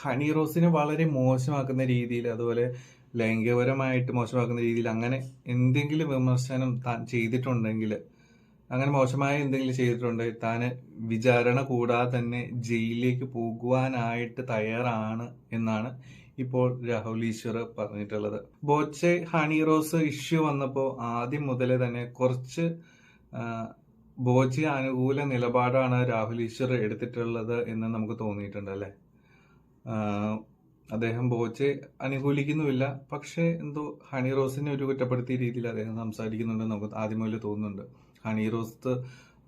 Honey റോസിനെ വളരെ മോശമാക്കുന്ന രീതിയിൽ, അതുപോലെ ലൈംഗികപരമായിട്ട് മോശമാക്കുന്ന രീതിയിൽ അങ്ങനെ എന്തെങ്കിലും വിമർശനം താൻ ചെയ്തിട്ടുണ്ടെങ്കിൽ, അങ്ങനെ മോശമായ എന്തെങ്കിലും ചെയ്തിട്ടുണ്ടെങ്കിൽ താൻ വിചാരണ കൂടാതെ തന്നെ ജയിലിലേക്ക് പോകുവാനായിട്ട് തയ്യാറാണ് എന്നാണ് ഇപ്പോൾ രാഹുൽ ഈശ്വർ പറഞ്ഞിട്ടുള്ളത്. ബോച്ചെ ഹണി റോസ് ഇഷ്യൂ വന്നപ്പോൾ ആദ്യം മുതലേ തന്നെ കുറച്ച് ബോച്ചെ അനുകൂല നിലപാടാണ് രാഹുൽ ഈശ്വർ എടുത്തിട്ടുള്ളത് എന്ന് നമുക്ക് തോന്നിയിട്ടുണ്ട് അല്ലെ. അദ്ദേഹം ബോച്ചെ അനുകൂലിക്കുന്നുമില്ല, പക്ഷേ എന്തോ ഹണി റോസിനെ ഒരു കുറ്റപ്പെടുത്തിയ രീതിയിൽ അദ്ദേഹം സംസാരിക്കുന്നുണ്ടെന്ന് നമുക്ക് ആദ്യം മുതലേ തോന്നുന്നുണ്ട്. ഹണി റോസ്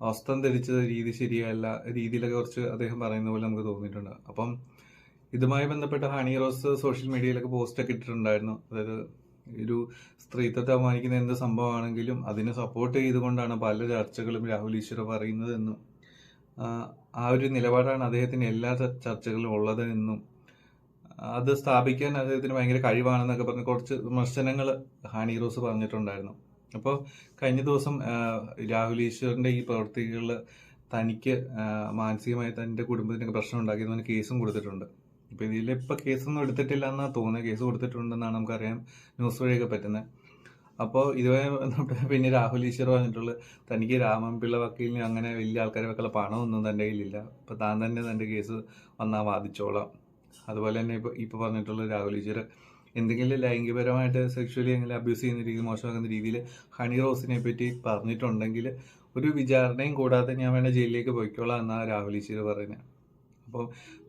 വസ്ത്രം ധരിച്ച രീതി ശരിയല്ല, രീതിയിലൊക്കെ കുറച്ച് അദ്ദേഹം പറയുന്ന പോലെ നമുക്ക് തോന്നിയിട്ടുണ്ട്. അപ്പം ഇതുമായി ബന്ധപ്പെട്ട് ഹണി റോസ് സോഷ്യൽ മീഡിയയിലൊക്കെ പോസ്റ്റൊക്കെ ഇട്ടിട്ടുണ്ടായിരുന്നു. അതായത് ഒരു സ്ത്രീത്വത്തെ അപമാനിക്കുന്ന എന്ത് സംഭവമാണെങ്കിലും അതിനെ സപ്പോർട്ട് ചെയ്തുകൊണ്ടാണ് പല ചർച്ചകളും രാഹുൽ ഈശ്വർ പറയുന്നതെന്നും ആ ഒരു നിലപാടാണ് അദ്ദേഹത്തിന് എല്ലാ ചർച്ചകളിലും ഉള്ളത് എന്നും അത് സ്ഥാപിക്കാൻ അദ്ദേഹത്തിന് ഭയങ്കര കഴിവാണെന്നൊക്കെ പറഞ്ഞ് കുറച്ച് വിമർശനങ്ങൾ ഹണി റോസ് പറഞ്ഞിട്ടുണ്ടായിരുന്നു. അപ്പോൾ കഴിഞ്ഞ ദിവസം രാഹുൽ ഈശ്വറിന്റെ ഈ പ്രവൃത്തികളിൽ തനിക്ക് മാനസികമായി തന്റെ കുടുംബത്തിനൊക്കെ പ്രശ്നം ഉണ്ടാക്കിയതിന് കേസും കൊടുത്തിട്ടുണ്ട്. ഇപ്പൊ ഇതിലിപ്പോ കേസൊന്നും എടുത്തിട്ടില്ല എന്നാ തോന്നുന്നത്. കേസ് കൊടുത്തിട്ടുണ്ടെന്നാണ് നമുക്കറിയാം ന്യൂസ് വഴിയൊക്കെ പറ്റുന്നത്. അപ്പോൾ ഇതുവരെ പിന്നെ രാഹുൽ ഈശ്വർ പറഞ്ഞിട്ടുള്ളത് തനിക്ക് രാമൻപിള്ള വക്കീലിന് അങ്ങനെ വലിയ ആൾക്കാരെ വെക്കുള്ള പണമൊന്നും തന്റെ കയ്യിലില്ല, അപ്പൊ താൻ തന്നെ തന്റെ കേസ് വന്നാൽ വാദിച്ചോളാം. അതുപോലെ തന്നെ ഇപ്പൊ പറഞ്ഞിട്ടുള്ള രാഹുൽ ഈശ്വർ എന്തെങ്കിലും ലൈംഗികപരമായിട്ട് സെക്ഷുവലി എങ്ങനെ അബ്യൂസ് ചെയ്യുന്ന രീതി, മോശമാക്കുന്ന രീതിയിൽ ഹണി റോസിനെ പറ്റി പറഞ്ഞിട്ടുണ്ടെങ്കിൽ ഒരു വിചാരണയും കൂടാതെ ഞാൻ വേണ്ട ജയിലിലേക്ക് പോയിക്കോളാം എന്നാണ് രാഹുൽ ഈശ്വർ പറയുന്നത്. അപ്പോൾ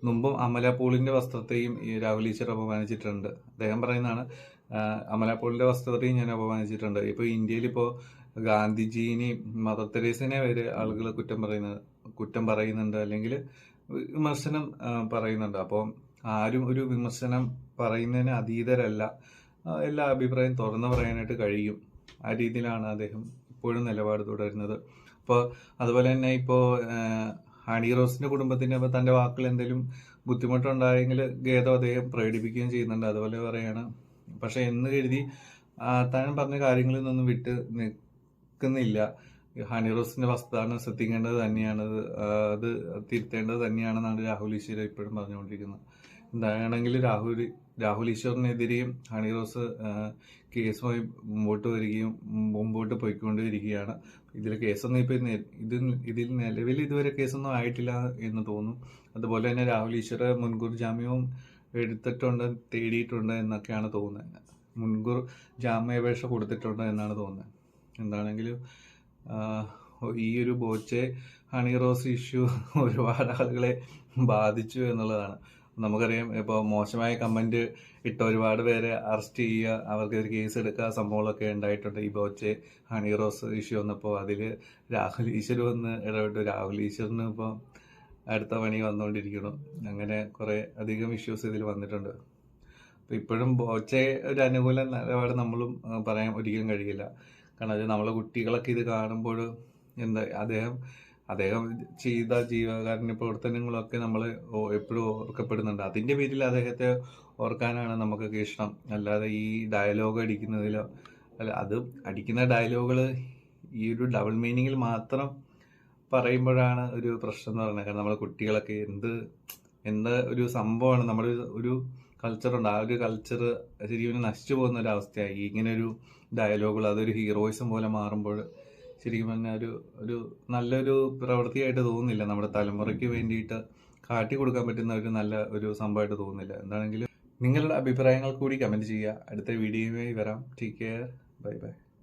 മുമ്പും അമല പോളിന്റെ വസ്ത്രത്തെയും ഈ രാഹുൽ ഈശ്വർ അപമാനിച്ചിട്ടുണ്ട്. അദ്ദേഹം പറയുന്നതാണ് അമല പോളിന്റെ വസ്ത്രത്തെയും ഞാൻ അപമാനിച്ചിട്ടുണ്ട്. ഇപ്പോൾ ഇന്ത്യയിൽ ഇപ്പോൾ ഗാന്ധിജീനെയും മദർ തെരേസനെ വരെ ആളുകൾ കുറ്റം പറയുന്നുണ്ട്, അല്ലെങ്കിൽ വിമർശനം പറയുന്നുണ്ട്. അപ്പോൾ ആരും ഒരു വിമർശനം പറയുന്നതിന് അതീതരല്ല, എല്ലാ അഭിപ്രായം തുറന്നു പറയാനായിട്ട് കഴിയും. ആ രീതിയിലാണ് അദ്ദേഹം ഇപ്പോഴും നിലപാട് തുടരുന്നത്. അപ്പോൾ അതുപോലെ തന്നെ ഇപ്പോൾ ഹണി റോസിന്റെ കുടുംബത്തിന് ഇപ്പോൾ തന്റെ വാക്കുകൾ എന്തെങ്കിലും ബുദ്ധിമുട്ടുണ്ടായെങ്കിൽ ഖേദം അദ്ദേഹം പ്രകടിപ്പിക്കുകയും ചെയ്യുന്നുണ്ട്. അതുപോലെ പറയാണ്, പക്ഷെ എന്ന് കരുതി താൻ പറഞ്ഞ കാര്യങ്ങളിൽ നിന്നൊന്നും വിട്ട് നിൽക്കുന്നില്ല. ഹണി റോസിന്റെ വസ്തുത ശ്രദ്ധിക്കേണ്ടത് തന്നെയാണ്, അത് തിരുത്തേണ്ടത് തന്നെയാണെന്നാണ് രാഹുൽ ഈശ്വർ ഇപ്പോഴും പറഞ്ഞുകൊണ്ടിരിക്കുന്നത്. എന്താണെങ്കിലും രാഹുൽ ഈശ്വറിനെതിരെയും ഹണി റോസ് കേസുമായി മുമ്പോട്ട് പോയിക്കൊണ്ടിരിക്കുകയാണ്. ഇതിൽ കേസൊന്നും ഇപ്പൊ ഇതിൽ നിലവിൽ ഇതുവരെ കേസൊന്നും ആയിട്ടില്ല എന്ന് തോന്നുന്നു. അതുപോലെ തന്നെ രാഹുൽ ഈശ്വർ മുൻകൂർ ജാമ്യവും എടുത്തിട്ടുണ്ട്, തേടിയിട്ടുണ്ട് എന്നൊക്കെയാണ് തോന്നുന്നത്. മുൻകൂർ ജാമ്യാപേക്ഷ കൊടുത്തിട്ടുണ്ട് എന്നാണ് തോന്നുന്നത്. എന്താണെങ്കിലും ഈ ഒരു ബോച്ചെ ഹണി റോസ് ഇഷ്യൂ ഒരുപാട് ആളുകളെ ബാധിച്ചു എന്നുള്ളതാണ്. നമുക്കറിയാം, ഇപ്പോൾ മോശമായ കമന്റ് ഇട്ട ഒരുപാട് പേരെ അറസ്റ്റ് ചെയ്യുക, അവർക്കൊരു കേസ് എടുക്കുക, സംഭവങ്ങളൊക്കെ ഉണ്ടായിട്ടുണ്ട്. ഈ ബോച്ചെ ഹണി റോസ് ഇഷ്യൂ വന്നപ്പോൾ അതിൽ രാഹുൽ ഈശ്വർ വന്ന് ഇടപെട്ടു. രാഹുൽ ഈശ്വറിന് ഇപ്പോൾ അടുത്ത പണി വന്നുകൊണ്ടിരിക്കുന്നു. അങ്ങനെ കുറെ അധികം ഇഷ്യൂസ് ഇതിൽ വന്നിട്ടുണ്ട്. അപ്പൊ ഇപ്പോഴും ബോച്ചെ ഒരു അനുകൂല നിലപാട് നമ്മളും പറയാൻ ഒരിക്കലും കഴിയില്ല. കാരണം അത് നമ്മളെ കുട്ടികളൊക്കെ ഇത് കാണുമ്പോൾ എന്താ അദ്ദേഹം ചെയ്ത ജീവകാരുണ്യ പ്രവർത്തനങ്ങളൊക്കെ നമ്മൾ എപ്പോഴും ഓർക്കപ്പെടുന്നുണ്ട്. അതിന്റെ പേരിൽ അദ്ദേഹത്തെ ഓർക്കാനാണ് നമുക്കൊക്കെ ഇഷ്ടം. അല്ലാതെ ഈ ഡയലോഗ് അടിക്കുന്നതിലോ അല്ല, അത് അടിക്കുന്ന ഡയലോഗുകൾ ഈ ഒരു ഡബിൾ മീനിങ്ങിൽ മാത്രം പറയുമ്പോഴാണ് ഒരു പ്രശ്നം എന്ന് പറയുന്നത്. കാരണം നമ്മളെ കുട്ടികളൊക്കെ എന്ത് ഒരു സംഭവമാണ്, നമ്മുടെ ഒരു കൾച്ചറുണ്ട്, ആ ഒരു കൾച്ചർ ശരിക്കും നശിച്ചു പോകുന്ന ഒരു അവസ്ഥയായി ഇങ്ങനെ ഒരു ഡയലോഗുകൾ, അതൊരു ഹീറോയിസം പോലെ മാറുമ്പോൾ ശരിക്കും പറഞ്ഞാൽ ഒരു നല്ലൊരു പ്രവൃത്തിയായിട്ട് തോന്നുന്നില്ല. നമ്മുടെ തലമുറയ്ക്ക് വേണ്ടിയിട്ട് കാട്ടി കൊടുക്കാൻ പറ്റുന്ന ഒരു നല്ല ഒരു സംഭവമായിട്ട് തോന്നുന്നില്ല. എന്താണെങ്കിലും നിങ്ങളുടെ അഭിപ്രായങ്ങൾ കൂടി കമന്റ് ചെയ്യുക. അടുത്ത വീഡിയോയുമായി വരാം. Take care, bye bye.